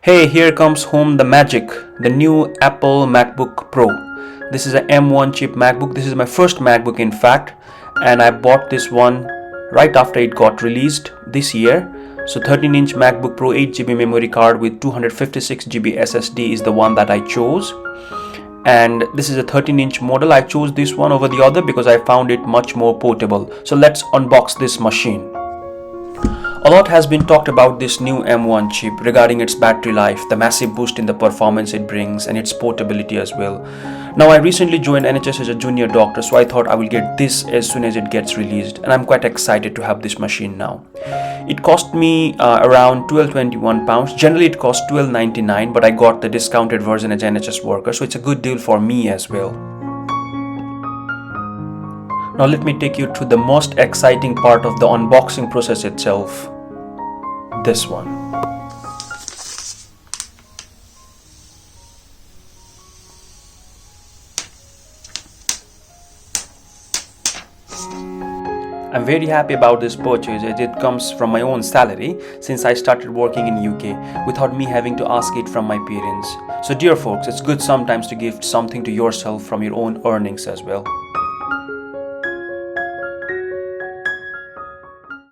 Hey, here comes home the magic, the new Apple Macbook Pro. This is a M1 chip MacBook. This is my first MacBook in fact, and I bought this one right after it got released this year. So 13-inch MacBook Pro 8GB memory card with 256GB SSD is the one that I chose. And this is a 13-inch model. I chose this one over the other because I found it much more portable. So let's unbox this machine. A lot has been talked about this new M1 chip regarding its battery life, the massive boost in the performance it brings, and its portability as well. Now, I recently joined NHS as a junior doctor, so I thought I will get this as soon as it gets released, and I'm quite excited to have this machine now. It cost me around £12.21. Generally, it costs £12.99, but I got the discounted version as NHS worker, so it's a good deal for me as well. Now, let me take you through the most exciting part of the unboxing process itself. This one. I'm very happy about this purchase as it comes from my own salary since I started working in UK without me having to ask it from my parents. So dear folks, it's good sometimes to give something to yourself from your own earnings as well.